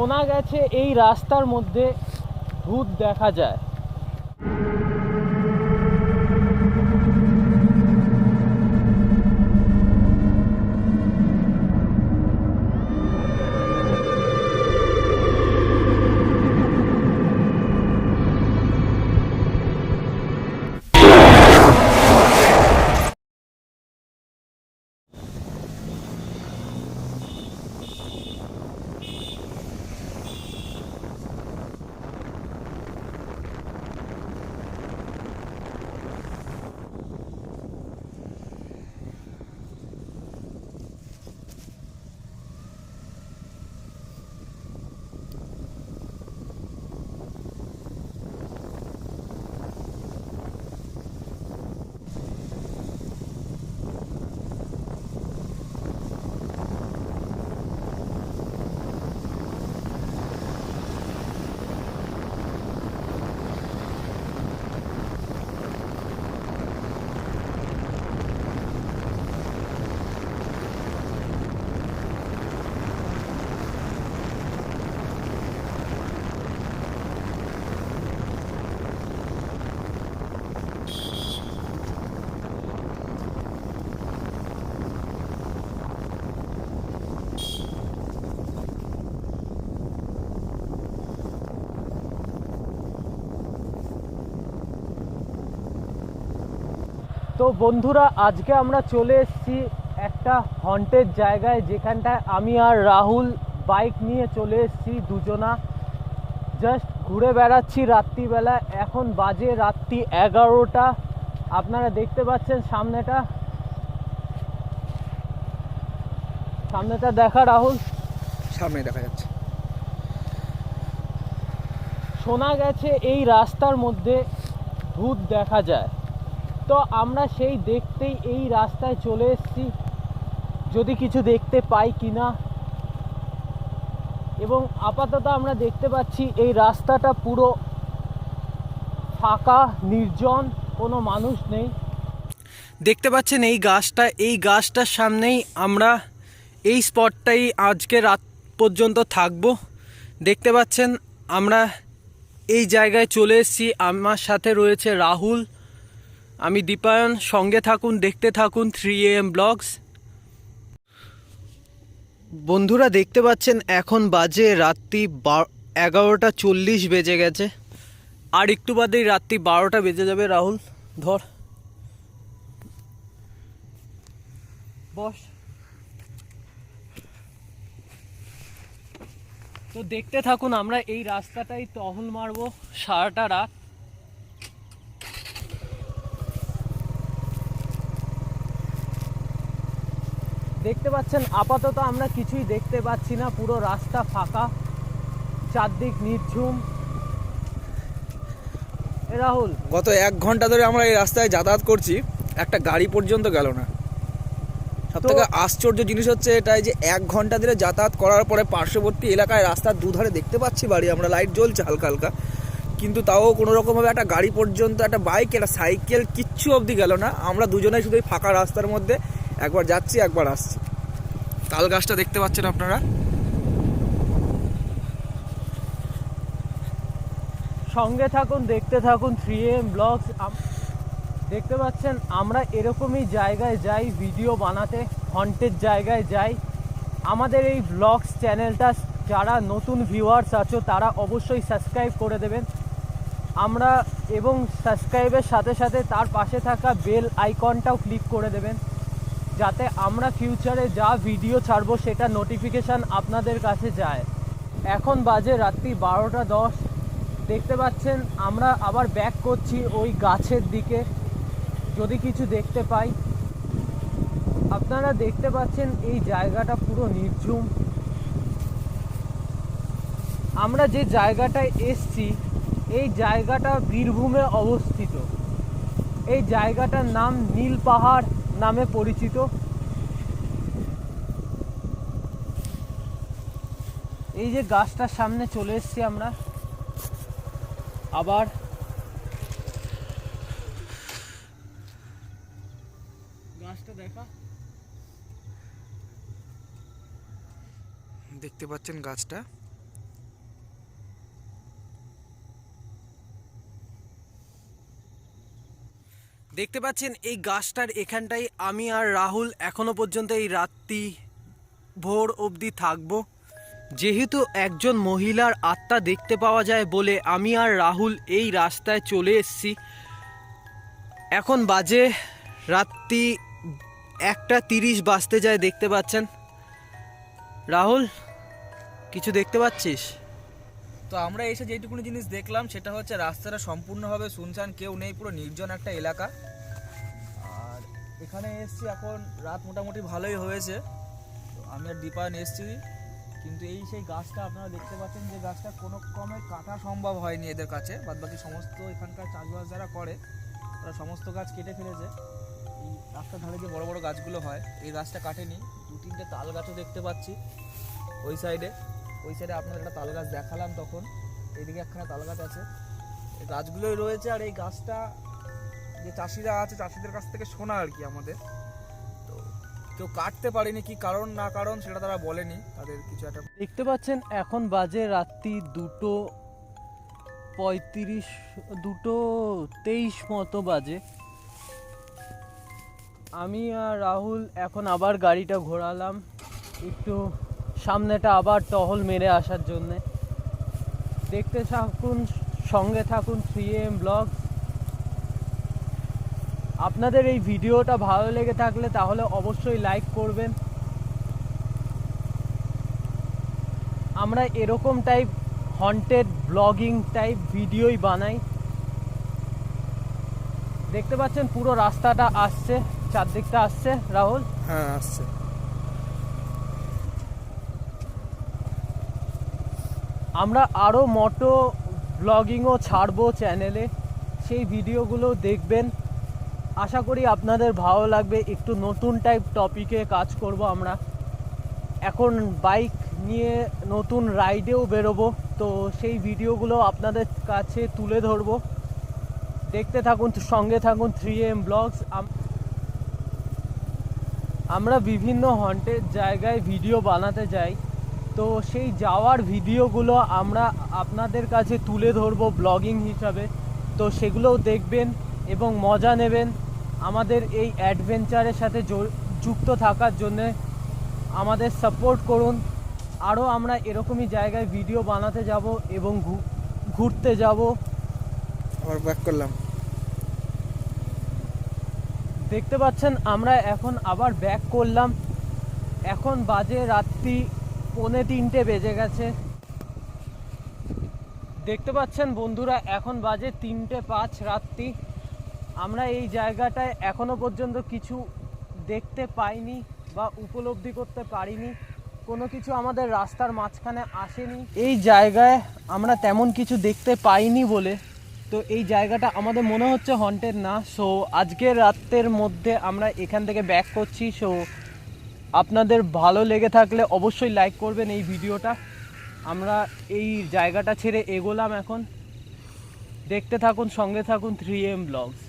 শোনা গেছে এই রাস্তার মধ্যে ভূত দেখা যায়। তো বন্ধুরা, আজকে আমরা চলে এসেছি একটা হন্টেড জায়গায়, যেখানটায় আমি আর রাহুল বাইক নিয়ে চলে এসেছি দুজনা। জাস্ট ঘুরে বেড়াচ্ছি রাত্রিবেলা। এখন বাজে রাত্রি 11টা। আপনারা দেখতে পাচ্ছেন সামনেটা দেখা রাহুল, সামনে দেখা যাচ্ছে। শোনা গেছে এই রাস্তার মধ্যে ভূত দেখা যায়। তো আমরা সেই দেখতেই এই রাস্তায় চলে এসেছি, যদি কিছু দেখতে পাই কিনা। এবং আপাতত আমরা দেখতে পাচ্ছি এই রাস্তাটা পুরো ফাঁকা, নির্জন, কোনো মানুষ নেই। দেখতে পাচ্ছেন এই গাছটার সামনেই আমরা এই স্পটটাই আজকে রাত পর্যন্ত থাকবো। দেখতে পাচ্ছেন আমরা এই জায়গায় চলে এসেছি। আমার সাথে রয়েছে রাহুল, আমি দীপায়ন। সঙ্গে থাকুন, দেখতে থাকুন 3AM ব্লগস। বন্ধুরা দেখতে পাচ্ছেন এখন বাজে রাত্রি 11:40 বেজে গেছে। আর একটু বাদেই রাত্রি 12টা বেজে যাবে। রাহুল ধর, বস। তো দেখতে থাকুন, আমরা এই রাস্তাটাই টহল মারবো সারাটা রাত। দেখতে পাচ্ছেন আপাতত আমরা কিছুই দেখতে পাচ্ছি না, পুরো রাস্তা ফাঁকা, চারদিক নির্ঝুম। রাহুল, গত 1 ঘন্টা ধরে আমরা এই রাস্তায় যাতায়াত করছি, একটা গাড়ি পর্যন্ত গেল না। সবথেকে আশ্চর্য জিনিস হচ্ছে এটাই যে 1 ঘন্টা ধরে যাতায়াত করার পরে পার্শ্ববর্তী এলাকায় রাস্তার দুধারে দেখতে পাচ্ছি বাড়ি, আমরা লাইট জ্বলছে হালকা হালকা, কিন্তু তাও কোনো রকমভাবে একটা গাড়ি পর্যন্ত, একটা বাইক, একটা সাইকেল, কিচ্ছু অবধি গেল না। আমরা দুজনেই শুধু ফাঁকা রাস্তার মধ্যে একবার যাচ্ছি একবার আসছি। তাল গাছটা দেখতে পাচ্ছেন আপনারা। সঙ্গে থাকুন, দেখতে থাকুন 3AM ব্লগস। দেখতে পাচ্ছেন আমরা এরকমই জায়গায় যাই ভিডিও বানাতে, হন্টেড জায়গায় যাই। আমাদের এই ব্লগস চ্যানেলটা যারা নতুন ভিউয়ার্স আছো তারা অবশ্যই সাবস্ক্রাইব করে দেবেন আমরা, এবং সাবস্ক্রাইবের সাথে সাথে তার পাশে থাকা বেল আইকনটাও ক্লিক করে দেবেন, যাতে আমরা ফিউচারে যা ভিডিও ছাড়বো সেটা নোটিফিকেশান আপনাদের কাছে যায়। এখন বাজে রাত্রি 12:10। দেখতে পাচ্ছেন আমরা আবার ব্যাক করছি ওই গাছের দিকে, যদি কিছু দেখতে পাই। আপনারা দেখতে পাচ্ছেন এই জায়গাটা পুরো নির্ঝুম। আমরা যে জায়গাটায় এসছি এই জায়গাটা বীরভূমে অবস্থিত। এই জায়গাটার নাম নীল পাহাড় নামে পরিচিত। এই যে গাছটার সামনে চলে এসেছি আমরা আবার। গাছটা দেখা, দেখতে পাচ্ছেন গাছটা, দেখতে পাচ্ছেন এই গাছটার এখানটাই আমি আর রাহুল এখনো পর্যন্ত এই রাত্রি ভোর অবধি থাকবো। যেহেতু একজন মহিলার আত্মা দেখতে পাওয়া যায় বলে আমি আর রাহুল এই রাস্তায় চলে এসেছি। এখন বাজে রাত্রি 1:30 বাজতে যায়, দেখতে পাচ্ছেন। রাহুল, কিছু দেখতে পাচ্ছিস? তো আমরা এসে যেটুকুনি জিনিস দেখলাম সেটা হচ্ছে রাস্তাটা সম্পূর্ণভাবে শুনশান, কেউ নেই, পুরো নির্জন একটা এলাকা। আর এখানে এসছি, এখন রাত মোটামুটি ভালোই হয়েছে। তো আমি আর দীপায়ন এসছি, কিন্তু এই সেই গাছটা আপনারা দেখতে পাচ্ছেন, যে গাছটা কোনো ক্রমে কাটা সম্ভব হয়নি এদের কাছে। বাদবাকি সমস্ত এখানকার চাষবাস যারা করে তারা সমস্ত গাছ কেটে ফেলেছে। এই রাস্তার ধারে যে বড় বড় গাছগুলো হয় এই গাছটা কাটেনি। 2-3টে তাল গাছও দেখতে পাচ্ছি ওই সাইডে আপনার একটা তাল গাছ দেখালাম তখন, এইদিকে একখানা তাল গাছ আছে, এই গাছগুলোই রয়েছে। আর এই গাছটা যে চাষিরা আছে চাষিদের কাছ থেকে শোনা আর কি আমাদের, তো কেউ কাটতে পারেনি, কি কারণ না কারণ সেটা তারা বলেনি, তাদের কিছু একটা। দেখতে পাচ্ছেন এখন বাজে রাত্রি 2:35, 2:23 মতো বাজে। আমি আর রাহুল এখন আবার গাড়িটা ঘোরালাম একটু সামনেটা আবার টহল মেরে আসার জন্যে। দেখতে থাকুন, সঙ্গে থাকুন 3am ব্লগ। আপনাদের এই ভিডিওটা ভালো লেগে থাকলে তাহলে অবশ্যই লাইক করবেন। আমরা এরকম টাইপ হন্টেড ব্লগিং টাইপ ভিডিওই বানাই। দেখতে পাচ্ছেন পুরো রাস্তাটা আসছে, চারদিকটা আসছে। রাহুল, হ্যাঁ আসছে। আমরা আরও মোটো ব্লগিংও ছাড়বো চ্যানেলে, সেই ভিডিওগুলো দেখবেন। আশা করি আপনাদের ভালো লাগবে। একটু নতুন টাইপ টপিকে কাজ করব আমরা। এখন বাইক নিয়ে নতুন রাইডেও বেরোবো, তো সেই ভিডিওগুলো আপনাদের কাছে তুলে ধরবো। দেখতে থাকুন, সঙ্গে থাকুন 3am ব্লগস। আমরা বিভিন্ন হন্টেড জায়গায় ভিডিও বানাতে যাই, তো সেই যাওয়ার ভিডিওগুলো আমরা আপনাদের কাছে তুলে ধরবো ব্লগিং হিসাবে। তো সেগুলোও দেখবেন এবং মজা নেবেন। আমাদের এই অ্যাডভেঞ্চারের সাথে যুক্ত থাকার জন্যে আমাদের সাপোর্ট করুন। আরও আমরা এরকমই জায়গায় ভিডিও বানাতে যাব এবং ঘুরতে যাব। আবার ব্যাক করলাম। দেখতে পাচ্ছেন আমরা এখন আবার ব্যাক করলাম। এখন বাজে রাত্রি 2:45 বেজে গেছে। দেখতে পাচ্ছেন বন্ধুরা, এখন বাজে 3:05 রাত্রি। আমরা এই জায়গাটায় এখনো পর্যন্ত কিছু দেখতে পাইনি বা উপলব্ধি করতে পারিনি। কোনো কিছু আমাদের রাস্তার মাঝখানে আসেনি। এই জায়গায় আমরা তেমন কিছু দেখতে পাইনি বলে তো এই জায়গাটা আমাদের মনে হচ্ছে হন্টেড না। সো আজকের রাতের মধ্যে আমরা এখান থেকে ব্যাক করছি। সো আপনাদের ভালো লেগে থাকলে অবশ্যই লাইক করবেন এই ভিডিওটা। আমরা এই জায়গাটা ছেড়ে এগোলাম এখন। দেখতে থাকুন, সঙ্গে থাকুন 3am ব্লগস।